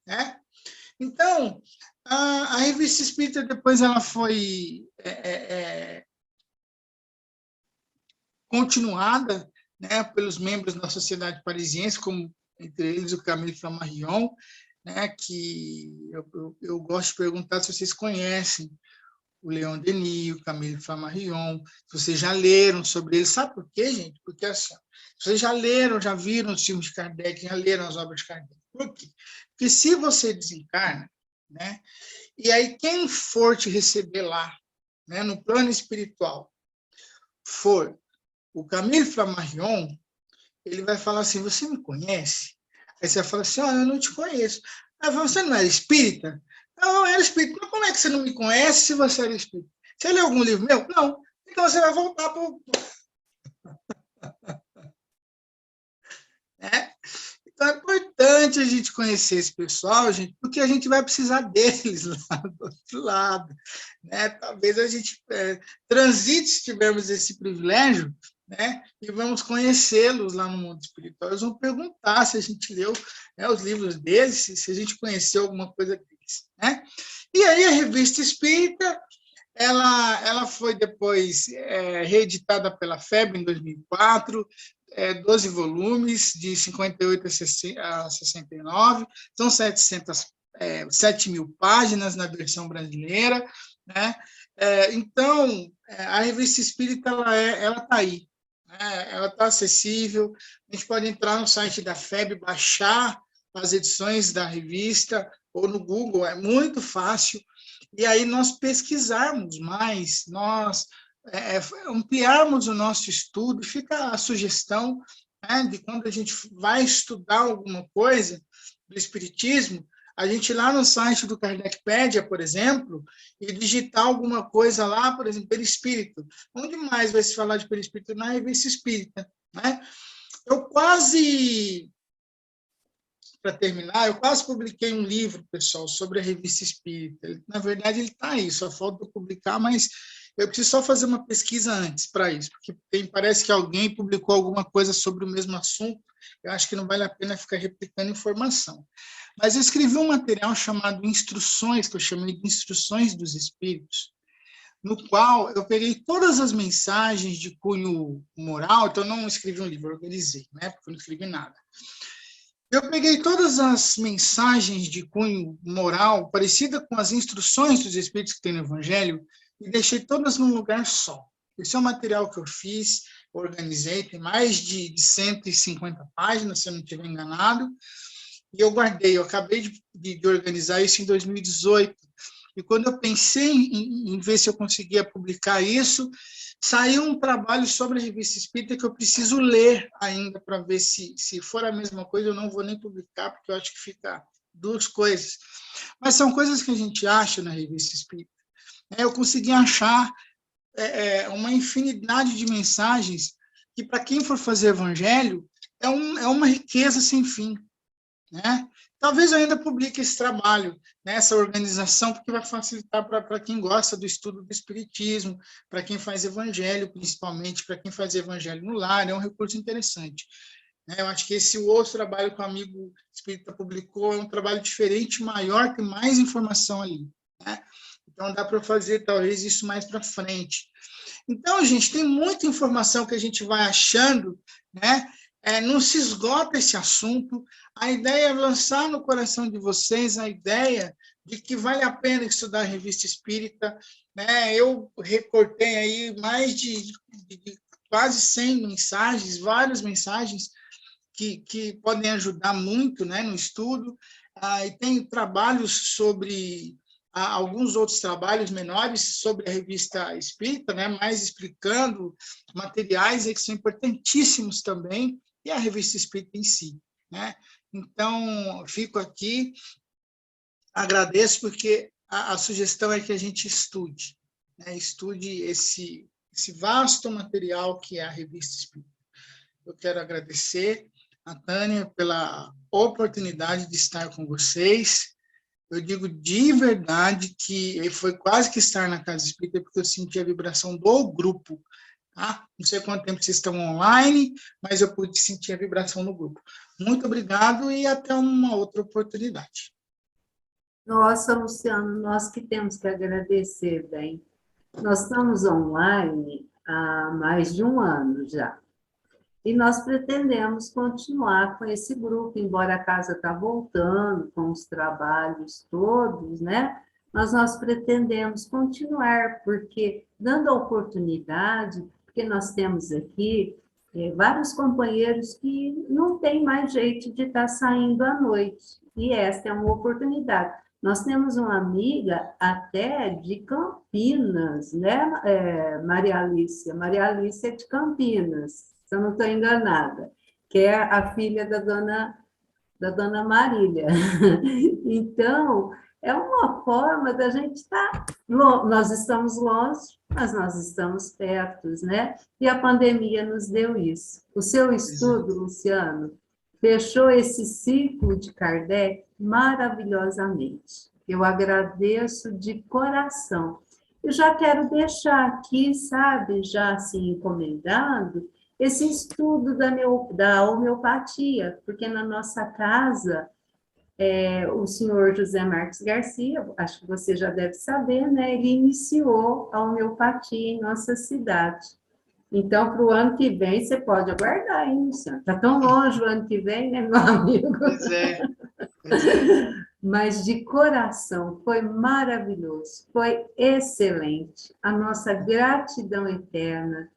né? Então, a Revista Espírita depois ela foi continuada, né, pelos membros da Sociedade Parisiense, como entre eles o Camille Flammarion, né, que eu gosto de perguntar se vocês conhecem o Leon Denis, o Camille Flammarion, se vocês já leram sobre ele. Sabe por quê, gente? Porque assim, vocês já leram, já viram os filmes de Kardec, já leram as obras de Kardec. Por quê? Porque se você desencarna, né, e aí quem for te receber lá, né, no plano espiritual, for o Camille Flammarion, ele vai falar assim, você me conhece? Aí você vai falar assim, olha, eu não te conheço. Aí fala, você não era espírita? Não, eu era espírita. Mas como é que você não me conhece se você era espírita? Você leu algum livro meu? Não. Então você vai voltar para o... né? Então é importante a gente conhecer esse pessoal, gente, porque a gente vai precisar deles lá do outro lado, né? Talvez a gente transite, se tivermos esse privilégio, né? E vamos conhecê-los lá no mundo espiritual. Eles vão perguntar se a gente leu, né, os livros deles, se a gente conheceu alguma coisa deles, né? E aí a Revista Espírita, ela foi depois reeditada pela FEB em 2004, 12 volumes, de 58 a 69, são 7 mil páginas na versão brasileira, né? Então, a Revista Espírita, ela está aí, né? Ela está acessível, a gente pode entrar no site da FEB, baixar as edições da revista, ou no Google, é muito fácil, e aí nós pesquisarmos mais, nós ampliarmos o nosso estudo. Fica a sugestão, né, de quando a gente vai estudar alguma coisa do Espiritismo, a gente ir lá no site do Kardecpedia, por exemplo, e digitar alguma coisa lá, por exemplo, perispírito. Onde mais vai se falar de perispírito? Na Revista Espírita, né? Para terminar, eu quase publiquei um livro, pessoal, sobre a Revista Espírita. Na verdade, ele está aí, só falta eu publicar, mas eu preciso só fazer uma pesquisa antes para isso, porque parece que alguém publicou alguma coisa sobre o mesmo assunto, eu acho que não vale a pena ficar replicando informação. Mas eu escrevi um material chamado Instruções, que eu chamei de Instruções dos Espíritos, no qual eu peguei todas as mensagens de cunho moral, então eu não escrevi um livro, eu organizei, né, porque eu não escrevi nada. Eu peguei todas as mensagens de cunho moral, parecida com as instruções dos Espíritos que tem no Evangelho, e deixei todas num lugar só. Esse é o material que eu fiz, organizei, tem mais de 150 páginas, se eu não estiver enganado, e eu guardei, eu acabei de organizar isso em 2018, e quando eu pensei em ver se eu conseguia publicar isso, saiu um trabalho sobre a Revista Espírita que eu preciso ler ainda para ver se for a mesma coisa, eu não vou nem publicar, porque eu acho que fica duas coisas. Mas são coisas que a gente acha na Revista Espírita. Eu consegui achar uma infinidade de mensagens que, para quem for fazer evangelho, é uma riqueza sem fim, né? Talvez eu ainda publique esse trabalho, né, essa organização, porque vai facilitar para quem gosta do estudo do Espiritismo, para quem faz evangelho, principalmente, para quem faz evangelho no lar, é um recurso interessante. Eu acho que esse outro trabalho que o amigo espírita publicou é um trabalho diferente, maior, tem mais informação ali, né? Então, dá para fazer, talvez, isso mais para frente. Então, gente, tem muita informação que a gente vai achando, né? Não se esgota esse assunto. A ideia é lançar no coração de vocês a ideia de que vale a pena estudar a Revista Espírita, né? Eu recortei aí mais de quase 100 mensagens, várias mensagens que podem ajudar muito, né, no estudo. E tem trabalhos sobre alguns outros trabalhos menores sobre a Revista Espírita, né, mais explicando materiais que são importantíssimos também, e a Revista Espírita em si, né? Então, fico aqui, agradeço, porque a sugestão é que a gente estude, né? Estude esse vasto material que é a Revista Espírita. Eu quero agradecer a Tânia pela oportunidade de estar com vocês. Eu digo de verdade que foi quase que estar na Casa Espírita, porque eu senti a vibração do grupo. Tá? Não sei quanto tempo vocês estão online, mas eu pude sentir a vibração no grupo. Muito obrigado e até uma outra oportunidade. Nossa, Luciano, nós que temos que agradecer, bem. Nós estamos online há mais de um ano já. E nós pretendemos continuar com esse grupo, embora a casa está voltando com os trabalhos todos, né? Mas nós pretendemos continuar, porque dando a oportunidade, porque nós temos aqui vários companheiros que não têm mais jeito de estar saindo à noite, e esta é uma oportunidade. Nós temos uma amiga até de Campinas, né, Maria Alicia? Maria Alicia é de Campinas, se eu não estou enganada, que é a filha da dona Marília. Então, é uma forma da gente estar... Nós estamos longe, mas nós estamos perto, né? E a pandemia nos deu isso. O seu estudo, Luciano, fechou esse ciclo de Kardec maravilhosamente. Eu agradeço de coração. Eu já quero deixar aqui, sabe, já assim, encomendado, esse estudo da homeopatia, porque na nossa casa, o senhor José Marcos Garcia, acho que você já deve saber, né? Ele iniciou a homeopatia em nossa cidade. Então, para o ano que vem, você pode aguardar, hein, Luciano? Está tão longe o ano que vem, né, meu amigo? Pois é. Mas, de coração, foi maravilhoso, foi excelente. A nossa gratidão eterna,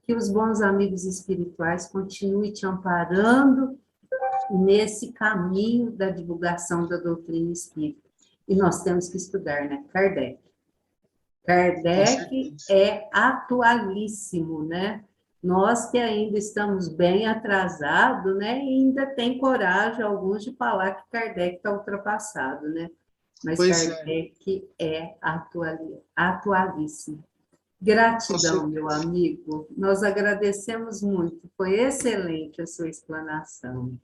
que os bons amigos espirituais continuem te amparando nesse caminho da divulgação da doutrina espírita. E nós temos que estudar, né? Kardec. Kardec é atualíssimo, né? Nós que ainda estamos bem atrasados, né? E ainda tem coragem, alguns, de falar que Kardec está ultrapassado, né? Mas pois Kardec é atualíssimo. Gratidão, meu amigo. Nós agradecemos muito. Foi excelente a sua explanação.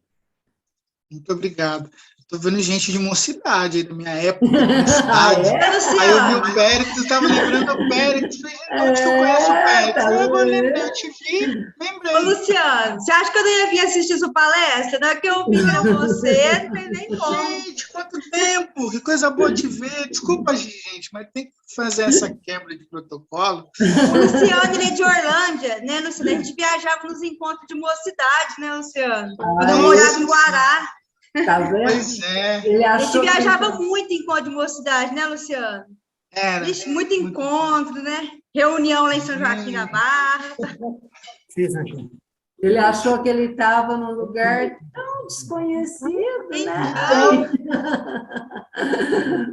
Muito obrigado. Estou vendo gente de mocidade, da minha época, da minha cidade. Aí eu vi o Péricles, estava lembrando o Péricles. Falei, onde que eu conheço o Péricles? Eu te vi, lembrei. Ô, Luciano, você acha que eu não ia vir assistir sua palestra? Não é que eu vi você, não tem nem como. Gente, quanto tempo! Que coisa boa te ver. Desculpa, gente, mas tem que fazer essa quebra de protocolo. O Luciano, ele é de Orlândia, né, Luciano? A gente viajava nos encontros de mocidade, né, Luciano? Eu morava em Guará. Tá vendo? Pois é. A gente viajava muito em encontro de mocidade, né, Luciano? Era. Vixe, muito encontro, né? Reunião lá em São Joaquim da Barra. Ele achou que ele estava num lugar tão desconhecido, né?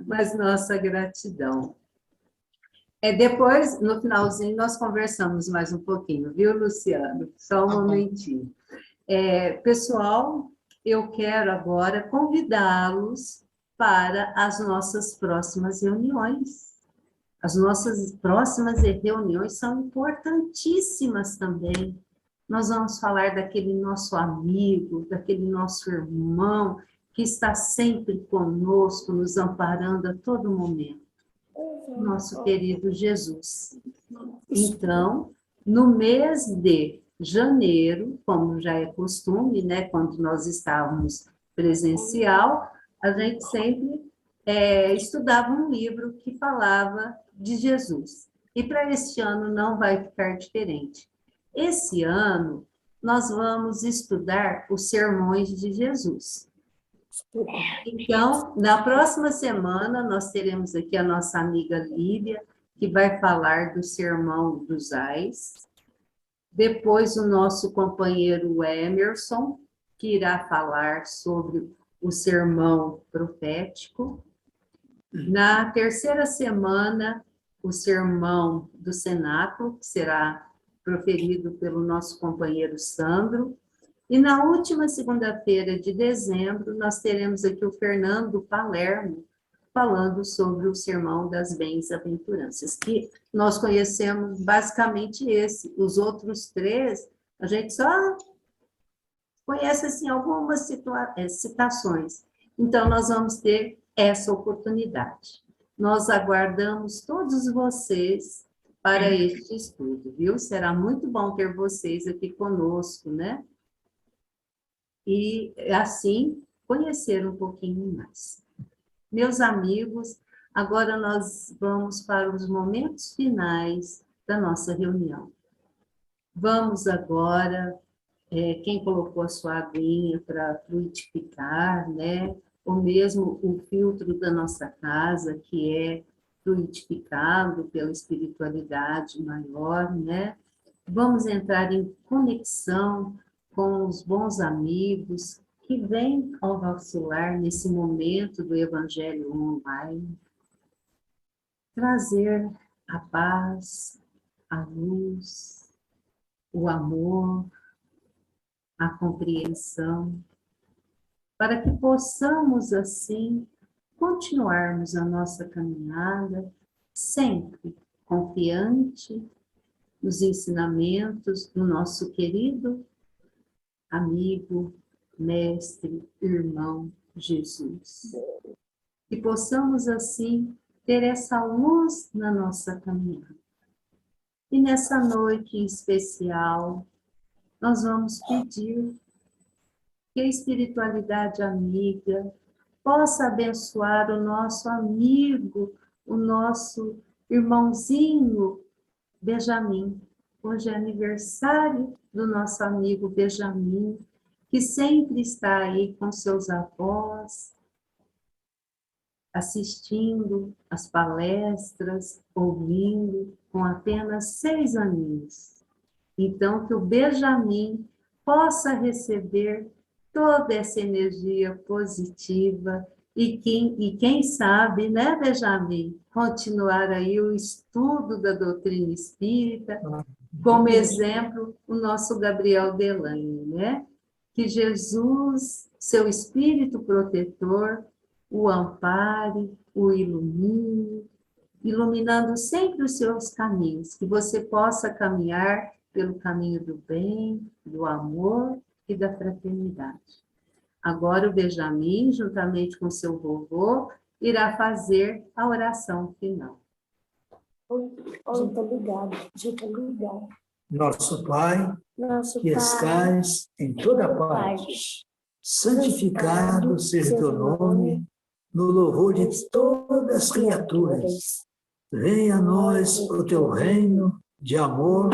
Mas nossa gratidão. Depois, no finalzinho, nós conversamos mais um pouquinho, viu, Luciano? Só um momentinho. Pessoal, eu quero agora convidá-los para as nossas próximas reuniões. As nossas próximas reuniões são importantíssimas também. Nós vamos falar daquele nosso amigo, daquele nosso irmão, que está sempre conosco, nos amparando a todo momento. Nosso querido Jesus. Então, no mês de janeiro, como já é costume, né, quando nós estávamos presencial, a gente sempre estudava um livro que falava de Jesus. E para este ano não vai ficar diferente. Esse ano, nós vamos estudar os sermões de Jesus. Então, na próxima semana, nós teremos aqui a nossa amiga Lídia, que vai falar do sermão dos Ais. Depois, o nosso companheiro Emerson, que irá falar sobre o sermão profético. Na terceira semana, o sermão do cenáculo, que será proferido pelo nosso companheiro Sandro. E na última segunda-feira de dezembro, nós teremos aqui o Fernando Palermo, falando sobre o Sermão das Bem-aventuranças, que nós conhecemos basicamente esse. Os outros três, a gente só conhece assim, algumas citações. Então, nós vamos ter essa oportunidade. Nós aguardamos todos vocês para este estudo, viu? Será muito bom ter vocês aqui conosco, né? E, assim, conhecer um pouquinho mais. Meus amigos, agora nós vamos para os momentos finais da nossa reunião. Vamos agora, quem colocou a sua aguinha para fluidificar, né? Ou mesmo o filtro da nossa casa, que é fluidificado pela espiritualidade maior, né? Vamos entrar em conexão com os bons amigos que vêm ao nosso lar nesse momento do Evangelho online, trazer a paz, a luz, o amor, a compreensão, para que possamos, assim, continuarmos a nossa caminhada sempre confiante nos ensinamentos do nosso querido amigo, mestre, irmão Jesus. Que possamos, assim, ter essa luz na nossa caminhada. E nessa noite especial, nós vamos pedir que a espiritualidade amiga possa abençoar o nosso amigo, o nosso irmãozinho Benjamin. Hoje é aniversário do nosso amigo Benjamin, que sempre está aí com seus avós, assistindo as palestras, ouvindo, com apenas 6 aninhos. Então, que o Benjamin possa receber toda essa energia positiva e quem sabe, né, Benjamin, continuar aí o estudo da doutrina espírita, como exemplo, o nosso Gabriel Delaine, né? Que Jesus, seu espírito protetor, o ampare, o ilumine, iluminando sempre os seus caminhos, que você possa caminhar pelo caminho do bem, do amor e da fraternidade. Agora o Benjamin, juntamente com seu vovô, irá fazer a oração final. Muito obrigado. Nosso Pai, que estais em toda parte, santificado seja o teu nome, no louvor de todas as criaturas. Venha a nós o teu reino de amor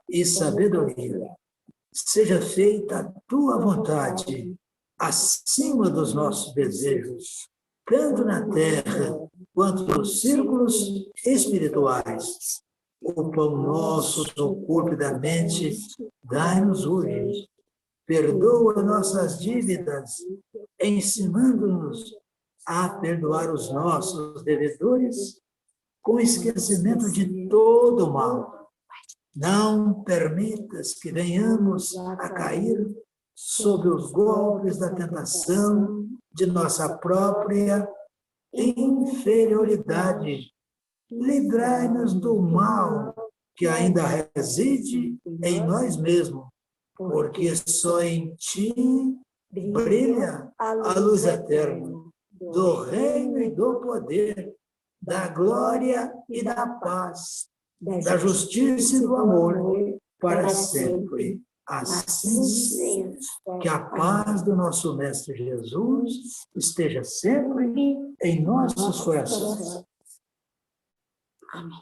e sabedoria. Seja feita a tua vontade, acima dos nossos desejos, tanto na terra quanto nos círculos espirituais. O pão nosso do corpo e da mente, dai-nos hoje, perdoa nossas dívidas, ensinando-nos a perdoar os nossos devedores, com esquecimento de todo o mal. Não permitas que venhamos a cair sob os golpes da tentação de nossa própria inferioridade. Livrai-nos do mal que ainda reside em nós mesmos, porque só em Ti brilha a luz eterna, do reino e do poder, da glória e da paz, da justiça e do amor, para sempre. Assim seja. Que a paz do nosso Mestre Jesus esteja sempre em nossos corações. Amém.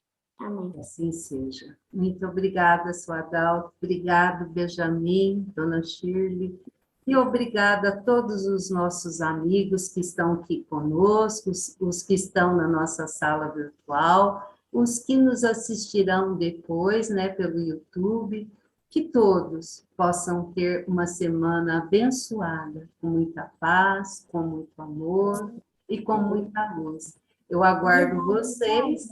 Assim seja. Muito obrigada, Sr. Adalto. Obrigado, Benjamin, Dona Shirley. E obrigada a todos os nossos amigos que estão aqui conosco, os que estão na nossa sala virtual, os que nos assistirão depois, né, pelo YouTube. Que todos possam ter uma semana abençoada, com muita paz, com muito amor e com muita luz. Eu aguardo vocês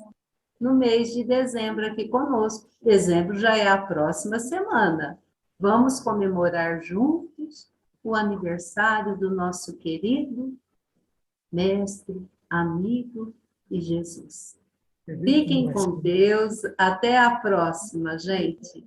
no mês de dezembro aqui conosco. Dezembro já é a próxima semana. Vamos comemorar juntos o aniversário do nosso querido mestre, amigo e Jesus. Fiquem com Deus. Até a próxima, gente.